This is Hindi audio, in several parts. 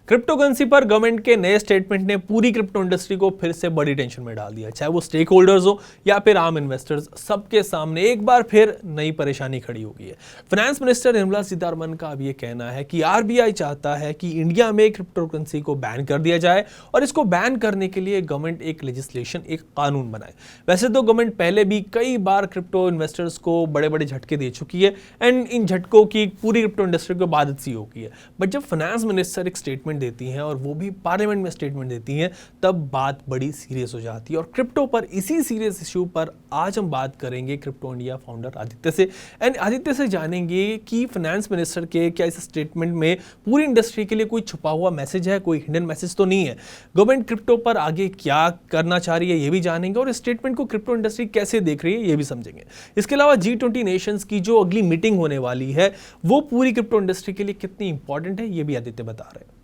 क्रिप्टो करेंसी पर गवर्नमेंट के नए स्टेटमेंट ने पूरी क्रिप्टो इंडस्ट्री को फिर से बड़ी टेंशन में डाल दिया। चाहे वो स्टेक होल्डर्स हो या फिर आम इन्वेस्टर्स, सबके सामने एक बार फिर नई परेशानी खड़ी हो गई है। फाइनेंस मिनिस्टर निर्मला सीतारमण का अब ये कहना है कि आरबीआई चाहता है कि इंडिया में क्रिप्टो करेंसी को बैन कर दिया जाए और इसको बैन करने के लिए गवर्नमेंट एक लेजिस्लेशन, एक कानून बनाए। वैसे तो गवर्नमेंट पहले भी कई बार क्रिप्टो इन्वेस्टर्स को बड़े बड़े झटके दे चुकी है एंड इन झटकों की पूरी क्रिप्टो इंडस्ट्री को बाधित सी हो गई है। बट जब फाइनेंस मिनिस्टर एक स्टेटमेंट देती हैं और वो भी पार्लियामेंट में स्टेटमेंट देती हैं, तब बात बड़ी सीरियस हो जाती है। और क्रिप्टो पर, इसी सीरियस इशू पर आज हम बात करेंगे क्रिप्टो इंडिया फाउंडर आदित्य से। एंड आदित्य से जानेंगे कि फाइनेंस मिनिस्टर के क्या इस स्टेटमेंट में पूरी इंडस्ट्री के लिए कोई छुपा हुआ मैसेज है, कोई हिडन मैसेज तो नहीं है। गवर्नमेंट क्रिप्टो पर आगे क्या करना चाह रही है ये भी जानेंगे और इस स्टेटमेंट को क्रिप्टो इंडस्ट्री कैसे देख रही है ये भी समझेंगे। इसके अलावा G20 नेशंस की जो अगली मीटिंग होने वाली है वो पूरी क्रिप्टो इंडस्ट्री के लिए कितनी इंपॉर्टेंट है ये भी आदित्य बता रहे हैं।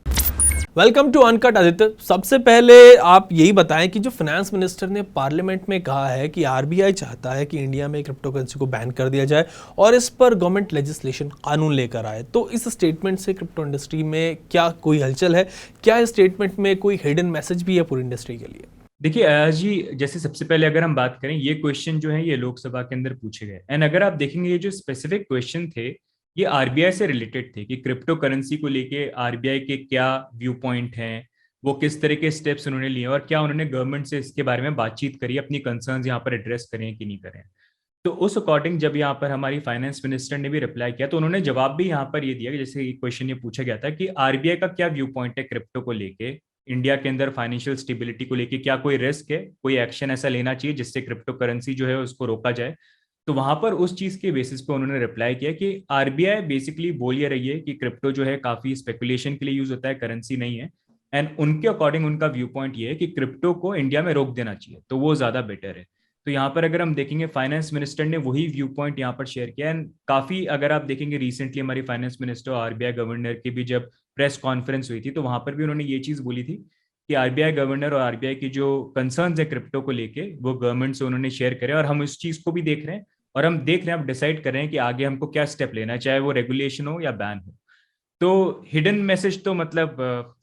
Welcome to Uncut Aditya. सबसे पहले आप यही बताएं कि जो फाइनेंस मिनिस्टर ने पार्लियामेंट में कहा है कि आरबीआई चाहता है कि इंडिया में क्रिप्टो करेंसी को बैन कर दिया जाए और इस पर गवर्नमेंट लेजिस्लेशन, कानून लेकर आए, तो इस स्टेटमेंट से क्रिप्टो इंडस्ट्री में क्या कोई हलचल है? क्या इस स्टेटमेंट में कोई हिडन मैसेज भी है पूरी इंडस्ट्री के लिए? देखिए अयाज जी, जैसे सबसे पहले अगर हम बात करें, ये क्वेश्चन जो है ये लोकसभा के अंदर पूछे गए एंड अगर आप देखेंगे ये जो स्पेसिफिक क्वेश्चन थे ये आरबीआई से रिलेटेड थे कि क्रिप्टो करेंसी को लेके आरबीआई के क्या व्यू पॉइंट हैं, वो किस तरह के स्टेप्स उन्होंने लिए और क्या उन्होंने गवर्नमेंट से इसके बारे में बातचीत करी, अपनी कंसर्न्स यहाँ पर एड्रेस करें कि नहीं करें। तो उस अकॉर्डिंग जब यहाँ पर हमारी फाइनेंस मिनिस्टर ने भी रिप्लाई किया तो उन्होंने जवाब भी यहाँ पर ये दिया कि जैसे क्वेश्चन ये पूछा गया था कि आरबीआई का क्या व्यू पॉइंट है क्रिप्टो को लेके, इंडिया के अंदर फाइनेंशियल स्टेबिलिटी को लेके क्या कोई रिस्क है, कोई एक्शन ऐसा लेना चाहिए जिससे क्रिप्टो करेंसी जो है उसको रोका जाए। तो वहां पर उस चीज के बेसिस पे उन्होंने रिप्लाई किया कि आरबीआई बेसिकली बोल ये रही है कि क्रिप्टो जो है काफी स्पेकुलेशन के लिए यूज होता है, करेंसी नहीं है। एंड उनके अकॉर्डिंग उनका व्यू पॉइंट ये है कि क्रिप्टो को इंडिया में रोक देना चाहिए, तो वो ज्यादा बेटर है। तो यहाँ पर अगर हम देखेंगे फाइनेंस मिनिस्टर ने वही व्यू पॉइंट यहाँ पर शेयर किया। एंड काफी अगर आप देखेंगे रिसेंटली हमारी फाइनेंस मिनिस्टर और आरबीआई गवर्नर की भी जब प्रेस कॉन्फ्रेंस हुई थी तो वहां पर भी उन्होंने ये चीज बोली थी कि आरबीआई गवर्नर और आरबीआई की जो कंसर्न्स है क्रिप्टो को लेके वो गवर्नमेंट से उन्होंने शेयर करे और हम इस चीज को भी देख रहे हैं और हम देख रहे हैं, अब डिसाइड कर रहे हैं कि आगे हमको क्या स्टेप लेना है, चाहे वो रेगुलेशन हो या बैन हो। तो हिडन मैसेज तो मतलब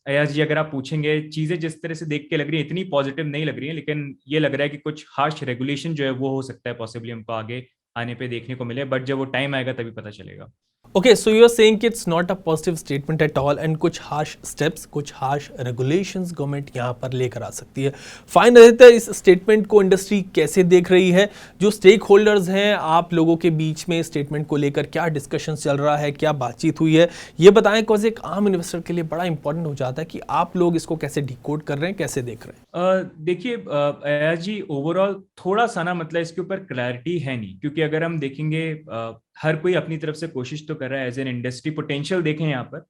अयाज जी, अगर आप पूछेंगे चीजें जिस तरह से देख के लग रही है इतनी पॉजिटिव नहीं लग रही है, लेकिन ये लग रहा है कि कुछ हार्श रेगुलेशन जो है वो हो सकता है पॉसिबली हमको आगे आने पे देखने को मिले, बट जब वो टाइम आएगा तभी पता चलेगा। Okay, so you're saying कि it's not a positive statement at all and कुछ harsh steps, कुछ harsh regulations गवर्नमेंट यहाँ पर लेकर आ सकती है। फाइन रहता है, इस स्टेटमेंट को इंडस्ट्री कैसे देख रही है? जो स्टेक होल्डर्स हैं, आप लोगों के बीच में स्टेटमेंट को लेकर क्या डिस्कशन चल रहा है, क्या बातचीत हुई है, ये बताएं। बिकॉज एक आम इन्वेस्टर के लिए बड़ा इंपॉर्टेंट हो जाता है कि आप लोग इसको कैसे डिकोड कर रहे हैं, कैसे देख रहे हैं। देखिए अयाज जी, ओवरऑल थोड़ा सा ना मतलब इसके ऊपर क्लैरिटी है नहीं, क्योंकि अगर हम देखेंगे हर कोई अपनी तरफ से कोशिश तो कर रहा है एज एन इंडस्ट्री पोटेंशियल देखें यहाँ पर।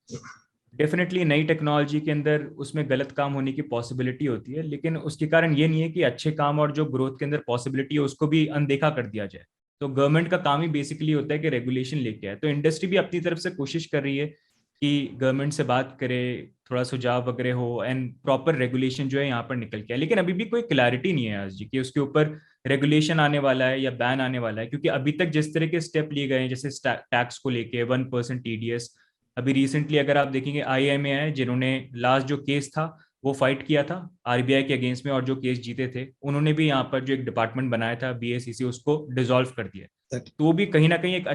डेफिनेटली नई टेक्नोलॉजी के अंदर उसमें गलत काम होने की पॉसिबिलिटी होती है, लेकिन उसके कारण ये नहीं है कि अच्छे काम और जो ग्रोथ के अंदर पॉसिबिलिटी है उसको भी अनदेखा कर दिया जाए। तो गवर्नमेंट का काम ही बेसिकली होता है कि रेगुलेशन लेके आए, तो इंडस्ट्री भी अपनी तरफ से कोशिश कर रही है कि गवर्नमेंट से बात करे, थोड़ा सुझाव वगैरह हो एंड प्रॉपर रेगुलेशन जो है यहाँ पर निकल के आए। लेकिन अभी भी कोई क्लैरिटी नहीं है आज जी कि उसके ऊपर रेगुलेशन आने वाला है या बैन आने वाला है, क्योंकि अभी तक जिस तरह के स्टेप लिए गए हैं जैसे टैक्स को लेके 1% टीडीएस, अभी रिसेंटली अगर आप देखेंगे आईएमए है जिन्होंने लास्ट जो केस था वो फाइट किया था आरबीआई के अगेंस्ट में और जो केस जीते थे उन्होंने भी यहाँ पर जो एक डिपार्टमेंट बनाया था बीएसीसी उसको डिसॉल्व कर दिया। तो वो भी कहीं ना कहीं एक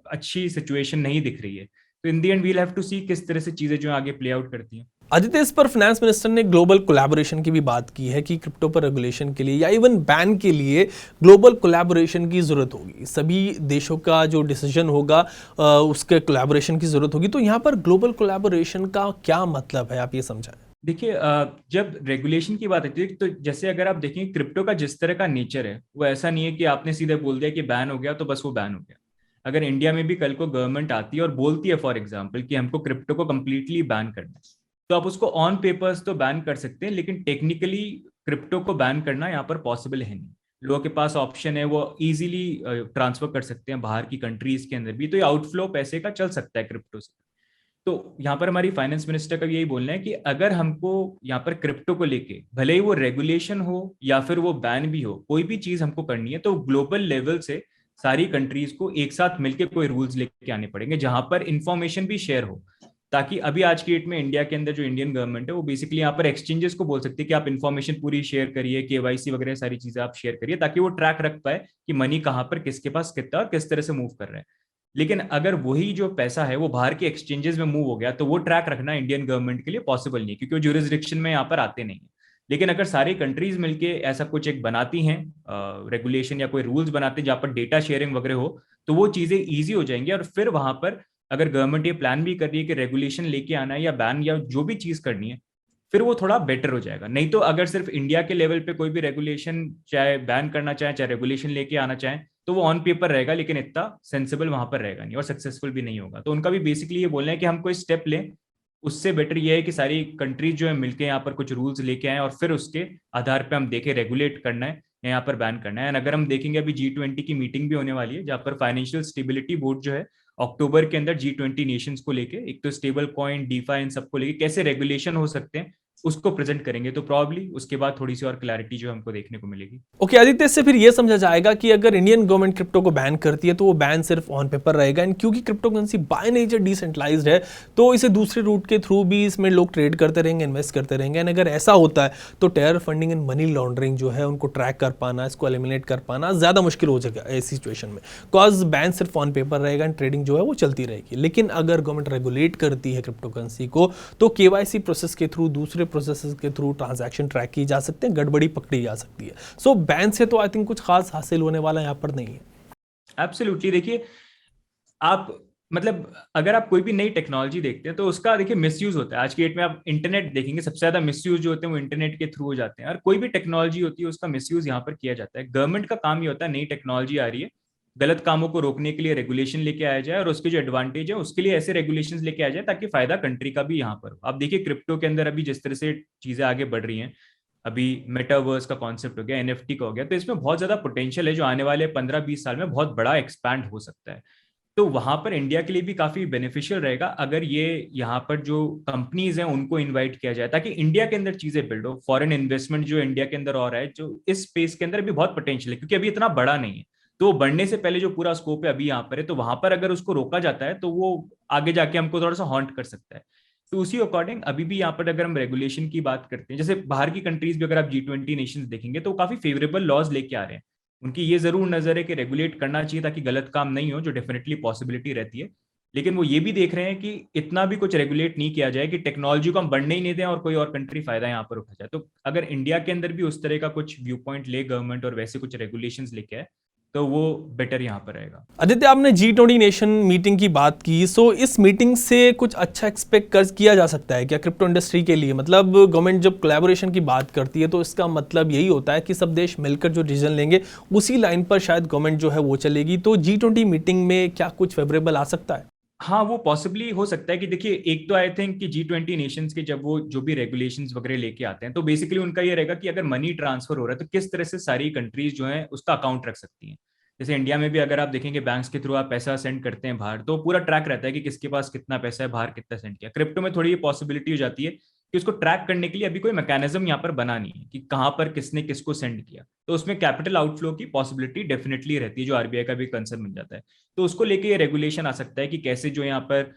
अच्छी सिचुएशन नहीं दिख रही है। तो इन दी एंड वील हैव टू सी किस तरह से चीजें जो आगे प्ले आउट करती हैं। आदित्य, इस पर फाइनेंस मिनिस्टर ने ग्लोबल कोलैबोरेशन की भी बात की है कि क्रिप्टो पर रेगुलेशन के लिए या इवन बैन के लिए ग्लोबल कोलैबोरेशन की जरूरत होगी। सभी देशों का जो डिसीजन होगा उसके कोलैबोरेशन की जरूरत होगी। तो यहाँ पर ग्लोबल कोलैबोरेशन का क्या मतलब है, आप ये समझाएं। देखिए जब रेगुलेशन की बात आती है तो जैसे अगर आप देखें क्रिप्टो का जिस तरह का नेचर है वो ऐसा नहीं है कि आपने सीधे बोल दिया कि बैन हो गया तो बस वो बैन हो गया। अगर इंडिया में भी कल को गवर्नमेंट आती है और बोलती है फॉर एग्जांपल कि हमको क्रिप्टो को कंप्लीटली बैन करना है, तो आप उसको ऑन पेपर्स तो बैन कर सकते हैं, लेकिन टेक्निकली क्रिप्टो को बैन करना यहाँ पर पॉसिबल है नहीं। लोगों के पास ऑप्शन है, वो इजीली ट्रांसफर कर सकते हैं बाहर की कंट्रीज के अंदर भी, तो ये आउटफ्लो पैसे का चल सकता है क्रिप्टो से। तो यहाँ पर हमारी फाइनेंस मिनिस्टर का यही बोलना है कि अगर हमको यहाँ पर क्रिप्टो को लेके भले ही वो रेगुलेशन हो या फिर वो बैन भी हो, कोई भी चीज हमको करनी है तो ग्लोबल लेवल से सारी कंट्रीज को एक साथ मिलकर कोई रूल्स लेके आने पड़ेंगे जहां पर इंफॉर्मेशन भी शेयर हो। ताकि अभी आज की डेट में इंडिया के अंदर जो इंडियन गवर्नमेंट है वो बेसिकली यहाँ पर एक्सचेंजेस को बोल सकती है कि आप इन्फॉर्मेशन पूरी शेयर करिए, केवाईसी वगैरह सारी चीजें आप शेयर करिए, ताकि वो ट्रैक रख पाए कि मनी कहाँ पर किसके पास कितना और किस तरह से मूव कर रहे हैं। लेकिन अगर वही जो पैसा है वो बाहर के एक्सचेंजेस में मूव हो गया तो वो ट्रैक रखना इंडियन गवर्नमेंट के लिए पॉसिबल नहीं है, क्योंकि वो ज्यूरिसडिक्शन में यहाँ पर आते नहीं है। लेकिन अगर सारी कंट्रीज मिलके ऐसा कुछ एक बनाती हैं रेगुलेशन या कोई रूल्स बनाते हैं जहाँ पर डेटा शेयरिंग वगैरह हो, तो वो चीजें ईजी हो जाएंगी। और फिर वहां पर अगर गवर्नमेंट ये प्लान भी कर रही है कि रेगुलेशन लेके आना है या बैन या जो भी चीज करनी है, फिर वो थोड़ा बेटर हो जाएगा। नहीं तो अगर सिर्फ इंडिया के लेवल पे कोई भी रेगुलेशन, चाहे बैन करना चाहे चाहे रेगुलेशन लेके आना चाहे, तो वो ऑन पेपर रहेगा लेकिन इतना सेंसिबल वहां पर रहेगा नहीं और सक्सेसफुल भी नहीं होगा। तो उनका भी बेसिकली ये बोलना है कि हम कोई स्टेप लें, उससे बेटर ये है कि सारी कंट्रीज जो है मिलके यहाँ पर कुछ रूल्स लेके आए और फिर उसके आधार पे हम देखें रेगुलेट करना है या यहाँ पर बैन करना है। एंड अगर हम देखेंगे अभी G20 की मीटिंग भी होने वाली है जहाँ पर फाइनेंशियल स्टेबिलिटी बोर्ड जो है अक्टूबर के अंदर G20 नेशंस को लेके, एक तो स्टेबल कॉइन डीफा इन सबको लेके कैसे रेगुलेशन हो सकते हैं उसको प्रेजेंट करेंगे। तो प्रॉब्ली उसके बाद थोड़ी सी और क्लैरिटी जो हमको देखने को मिलेगी। ओके आदित्य, इससे फिर ये समझा जाएगा कि अगर इंडियन गवर्नमेंट क्रिप्टो को बैन करती है तो वो बैन सिर्फ ऑन पेपर रहेगा, एंड क्योंकि cryptocurrency by nature decentralised है तो इसे दूसरे रूट के थ्रू भी इसमें लोग ट्रेड करते रहेंगे, इन्वेस्ट करते रहेंगे। एंड अगर ऐसा होता है तो terror funding and money laundering जो है उनको ट्रैक कर पाना, इसको एलिमिनेट कर पाना ज़्यादा मुश्किल हो जाएगा इस सिचुएशन में, कॉज बैन सिर्फ ऑन पेपर रहेगा एंड ट्रेडिंग जो है वो चलती रहेगी। लेकिन अगर गवर्नमेंट रेगुलेट करती है क्रिप्टो करेंसी को तो केवाईसी प्रोसेस के थ्रू, दूसरे प्रोसेस के थ्रू ट्रांजैक्शन ट्रैक की जा सकते हैं, गड़बड़ी पकड़ी जा सकती है। सो बैन से तो आई थिंक कुछ खास हासिल होने वाला यहाँ पर नहीं है। एब्सोल्युटली। देखिए आप मतलब अगर आप कोई भी नई टेक्नोलॉजी देखते हैं तो उसका देखिए मिसयूज होता है। आज की डेट में आप इंटरनेट देखेंगे, सबसे ज्यादा मिसयूज जो होते हैं वो इंटरनेट के थ्रू हो जाते हैं, और कोई भी टेक्नोलॉजी होती है उसका मिसयूज यहाँ पर किया जाता है। गवर्नमेंट का काम ये होता है, नई टेक्नोलॉजी आ रही है, गलत कामों को रोकने के लिए रेगुलेशन लेके आया जाए और उसके जो एडवांटेज है उसके लिए ऐसे रेगुलेशंस लेके आया जाए ताकि फायदा कंट्री का भी यहाँ पर हो। आप देखिए क्रिप्टो के अंदर अभी जिस तरह से चीजें आगे बढ़ रही हैं, अभी मेटावर्स का कॉन्सेप्ट हो गया, NFT का हो गया, तो इसमें बहुत ज्यादा पोटेंशियल है जो आने वाले 15-20 साल में बहुत बड़ा एक्सपैंड हो सकता है। तो वहां पर इंडिया के लिए भी काफी बेनिफिशियल रहेगा अगर ये यहाँ पर जो कंपनीज हैं उनको इनवाइट किया जाए ताकि इंडिया के अंदर चीजें बिल्ड हो। फॉरेन इन्वेस्टमेंट जो इंडिया के अंदर हो रहा है, जो इस स्पेस के अंदर भी बहुत पोटेंशियल है क्योंकि अभी इतना बड़ा नहीं है, तो बढ़ने से पहले जो पूरा स्कोप है अभी यहाँ पर है, तो वहां पर अगर उसको रोका जाता है तो वो आगे जाके हमको थोड़ा सा हॉन्ट कर सकता है। तो उसी अकॉर्डिंग अभी भी यहाँ पर अगर हम रेगुलेशन की बात करते हैं, जैसे बाहर की कंट्रीज भी अगर आप G20 नेशंस देखेंगे तो काफी फेवरेबल लॉज लेके आ रहे हैं। उनकी ये जरूर नजर है कि रेगुलेट करना चाहिए ताकि गलत काम नहीं हो, जो डेफिनेटली पॉसिबिलिटी रहती है। लेकिन वो ये भी देख रहे हैं कि इतना भी कुछ रेगुलेट नहीं किया जाए कि टेक्नोलॉजी को हम बढ़ने ही नहीं दें और कोई और कंट्री फायदा यहाँ पर उठा जाए। तो अगर इंडिया के अंदर भी उस तरह का कुछ व्यू पॉइंट ले गवर्नमेंट और वैसे कुछ रेगुलेशंस लेके आए तो वो बेटर यहाँ पर रहेगा। आदित्य, आपने G20 नेशन मीटिंग की बात की, सो इस मीटिंग से कुछ अच्छा एक्सपेक्ट कर किया जा सकता है क्या क्रिप्टो इंडस्ट्री के लिए? मतलब गवर्नमेंट जब कोलैबोरेशन की बात करती है तो इसका मतलब यही होता है कि सब देश मिलकर जो डिसीजन लेंगे उसी लाइन पर शायद गवर्नमेंट जो है वो चलेगी। तो G20 मीटिंग में क्या कुछ फेवरेबल आ सकता है? हाँ, वो पॉसिबली हो सकता है कि देखिए एक तो आई थिंक कि G20 नेशंस के जब वो जो भी रेगुलेशंस वगैरह लेके आते हैं तो बेसिकली उनका ये रहेगा कि अगर मनी ट्रांसफर हो रहा है तो किस तरह से सारी कंट्रीज जो है उसका अकाउंट रख सकती हैं। जैसे इंडिया में भी अगर आप देखेंगे बैंक्स के थ्रू आप पैसा सेंड करते हैं बाहर, तो पूरा ट्रैक रहता है कि किसके पास कितना पैसा है, बाहर कितना सेंड किया। क्रिप्टो में थोड़ी ये पॉसिबिलिटी हो जाती है कि उसको ट्रैक करने के लिए अभी कोई मैकेनिज्म यहाँ पर बना नहीं है कि कहाँ पर किसने किसको सेंड किया, तो उसमें कैपिटल आउटफ्लो की पॉसिबिलिटी डेफिनेटली रहती है जो आरबीआई का भी कंसर्न बन जाता है। तो उसको लेके ये रेगुलेशन आ सकता है कि कैसे जो यहाँ पर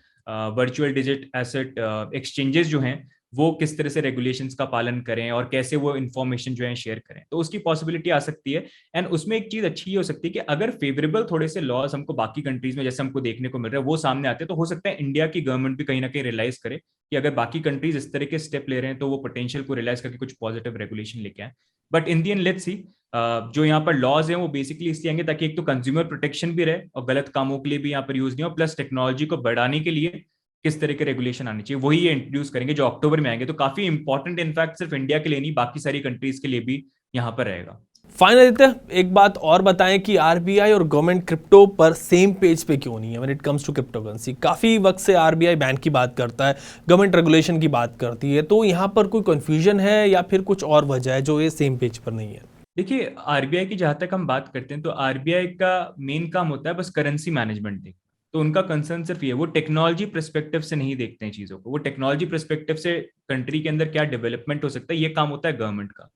वर्चुअल डिजिट एसेट एक्सचेंजेस जो हैं वो किस तरह से रेगुलेशंस का पालन करें और कैसे वो इन्फॉर्मेशन जो है शेयर करें, तो उसकी पॉसिबिलिटी आ सकती है। एंड उसमें एक चीज अच्छी हो सकती है कि अगर फेवरेबल थोड़े से लॉज हमको बाकी कंट्रीज में जैसे हमको देखने को मिल रहा है वो सामने आते हैं, तो हो सकता है इंडिया की गवर्नमेंट भी कहीं ना कहीं रियलाइज करे कि अगर बाकी कंट्रीज इस तरह के स्टेप ले रहे हैं तो वो पोटेंशियल को रियलाइज करके कुछ पॉजिटिव रेगुलेशन लेके आए। But in the and let's see, जो यहाँ पर लॉज हैं वो बेसिकली इसलिए आएंगे ताकि एक तो कंज्यूमर प्रोटेक्शन भी रहे और गलत कामों के लिए भी यहाँ पर यूज नहीं हो, प्लस टेक्नोलॉजी को बढ़ाने के लिए किस तरह के रेगुलेशन आने चाहिए वही ये इंट्रोड्यूस करेंगे जो अक्टूबर में आएंगे। तो काफी इंपॉर्टेंट इनफैक्ट सिर्फ इंडिया के लिए नहीं बाकी सारी कंट्रीज के लिए भी यहाँ पर रहेगा। फाइनल आदित्य, एक बात और बताएं कि आरबीआई और गवर्नमेंट क्रिप्टो पर सेम पेज पे क्यों नहीं है when it comes to cryptocurrency? काफी वक्त से आरबीआई बैन की बात करता है, गवर्नमेंट रेगुलेशन की बात करती है, तो यहाँ पर कोई कंफ्यूजन है या फिर कुछ और वजह है जो ये सेम पेज पर नहीं है? देखिए आरबीआई की जहां तक हम बात करते हैं तो आरबीआई का मेन काम होता है बस करेंसी मैनेजमेंट देखना। तो उनका कंसर्न सिर्फ ये, वो टेक्नोलॉजी पर्सपेक्टिव से नहीं देखते हैं चीजों को, वो टेक्नोलॉजी पर्सपेक्टिव से कंट्री के अंदर क्या डेवलपमेंट हो सकता है ये काम होता है गवर्नमेंट का।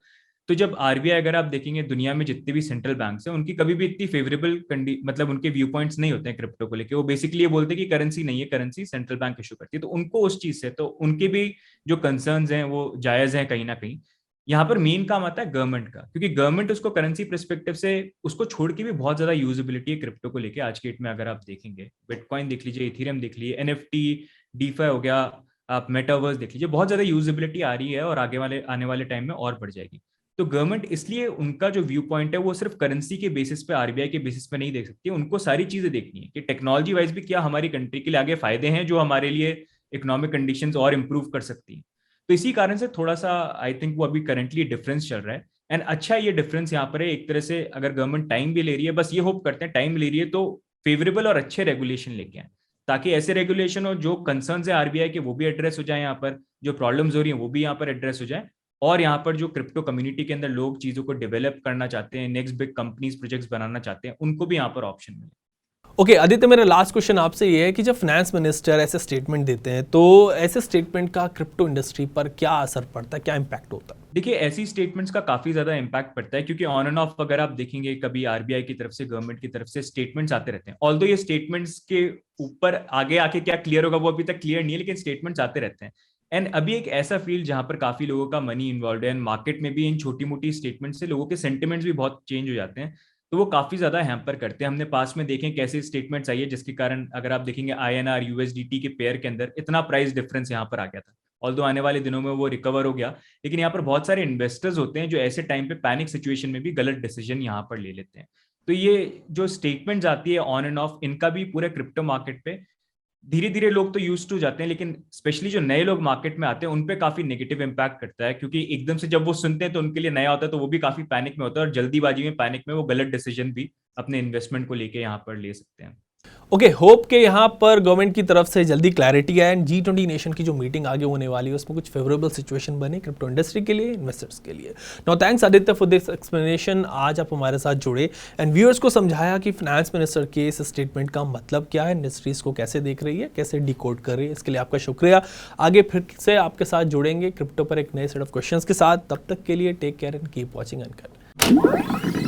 तो जब आरबीआई, अगर आप देखेंगे दुनिया में जितने भी सेंट्रल बैंक्स हैं, उनकी कभी भी इतनी फेवरेबल मतलब उनके व्यू पॉइंट्स नहीं होते हैं क्रिप्टो को लेके। वो बेसिकली ये बोलते हैं कि करेंसी नहीं है, करेंसी सेंट्रल बैंक इशू करती है। तो उनको उस चीज से, तो उनके भी जो कंसर्न्स हैं वो जायज हैं कहीं ना कहीं। यहाँ पर मेन काम आता है गवर्नमेंट का, क्योंकि गवर्नमेंट उसको करेंसी परस्पेक्टिव से उसको छोड़ के भी बहुत ज्यादा यूजेबिलिटी है क्रिप्टो को लेके आज के डेट में। अगर आप देखेंगे बिटकॉइन देख लीजिए, इथेरियम देख लीजिए, एनएफटी, डीफाई हो गया, आप मेटावर्स देख लीजिए, बहुत ज्यादा यूजेबिलिटी आ रही है और आने वाले टाइम में और बढ़ जाएगी। तो गवर्नमेंट इसलिए उनका जो व्यू पॉइंट है वो सिर्फ करेंसी के बेसिस पे, आरबीआई के बेसिस पे नहीं देख सकती। उनको सारी चीजें देखनी है कि टेक्नोलॉजी वाइज भी क्या हमारी कंट्री के लिए आगे फायदे हैं जो हमारे लिए इकोनॉमिक कंडीशंस और इंप्रूव कर सकती हैं। तो इसी कारण से थोड़ा सा आई थिंक वो अभी करंटली डिफरेंस चल रहा है। एंड अच्छा ये डिफरेंस यहाँ पर है एक तरह से, अगर गवर्नमेंट टाइम भी ले रही है, बस ये होप करते हैं टाइम ले रही है तो फेवरेबल और अच्छे रेगुलेशन लेके आए, ताकि ऐसे रेगुलेशन हो जो कंसर्न्स है आरबीआई के वो भी एड्रेस हो जाए, यहाँ पर जो प्रॉब्लम्स हो रही हैं वो भी यहाँ पर एड्रेस हो जाए, और यहाँ पर जो क्रिप्टो कम्युनिटी के अंदर लोग चीजों को डेवलप करना चाहते हैं, नेक्स्ट बिग कंपनीज प्रोजेक्ट्स बनाना चाहते हैं, उनको भी यहाँ पर ऑप्शन मिले। ओके आदित्य, मेरा लास्ट क्वेश्चन आपसे ये है कि जब फाइनेंस मिनिस्टर ऐसे स्टेटमेंट देते हैं तो ऐसे स्टेटमेंट का क्रिप्टो इंडस्ट्री पर क्या असर पड़ता है, क्या इम्पैक्ट होता है? देखिए, ऐसी स्टेटमेंट्स का काफी ज्यादा इम्पैक्ट पड़ता है, क्योंकि ऑन एंड ऑफ अगर आप देखेंगे कभी आरबीआई की तरफ से, गवर्नमेंट की तरफ से स्टेटमेंट्स आते रहते हैं। ऑल्दो ये स्टेटमेंट्स के ऊपर आगे आके क्या क्लियर होगा वो अभी तक क्लियर नहीं है, लेकिन स्टेटमेंट्स आते रहते हैं। एंड अभी एक ऐसा फील्ड जहां पर काफी लोगों का मनी इन्वॉल्व है, एंड मार्केट में भी इन छोटी मोटी स्टेटमेंट से लोगों के सेंटिमेंट्स भी बहुत चेंज हो जाते हैं, तो वो काफी ज्यादा हैम्पर करते हैं। हमने पास में देखे कैसे स्टेटमेंट्स आई है जिसके कारण अगर आप देखेंगे आईएनआर यूएसडीटी के पेयर के अंदर इतना प्राइस डिफरेंस यहाँ पर आ गया था। ऑल्दो आने वाले दिनों में वो रिकवर हो गया, लेकिन यहाँ पर बहुत सारे इन्वेस्टर्स होते हैं जो ऐसे टाइम पे पैनिक सिचुएशन में भी गलत डिसीजन यहाँ पर ले लेते हैं। तो ये जो स्टेटमेंट्स आती है ऑन एंड ऑफ, इनका भी पूरे क्रिप्टो मार्केट पे धीरे धीरे लोग तो यूज टू जाते हैं, लेकिन स्पेशली जो नए लोग मार्केट में आते हैं उन पे काफी नेगेटिव इंपैक्ट करता है, क्योंकि एकदम से जब वो सुनते हैं तो उनके लिए नया होता है, तो वो भी काफी पैनिक में होता है, और जल्दीबाजी में, पैनिक में वो गलत डिसीजन भी अपने इन्वेस्टमेंट को लेके यहाँ पर ले सकते हैं। ओके, होप के यहाँ पर गवर्नमेंट की तरफ से जल्दी क्लैरिटी आए एंड G20 नेशन की जो मीटिंग आगे होने वाली है उसमें कुछ फेवरेबल सिचुएशन बने क्रिप्टो इंडस्ट्री के लिए, इन्वेस्टर्स के लिए। No thanks Aditya for this explanation. आज आप हमारे साथ जुड़े एंड व्यूअर्स को समझाया कि फाइनेंस मिनिस्टर के इस स्टेटमेंट का मतलब क्या है, इंडस्ट्रीज को कैसे देख रही है, कैसे डिकोड कर रही है। इसके लिए आपका शुक्रिया। आगे फिर से आपके साथ जुड़ेंगे क्रिप्टो पर एक नए सेट ऑफ क्वेश्चंस के साथ। तब तक के लिए take care and keep watching uncut.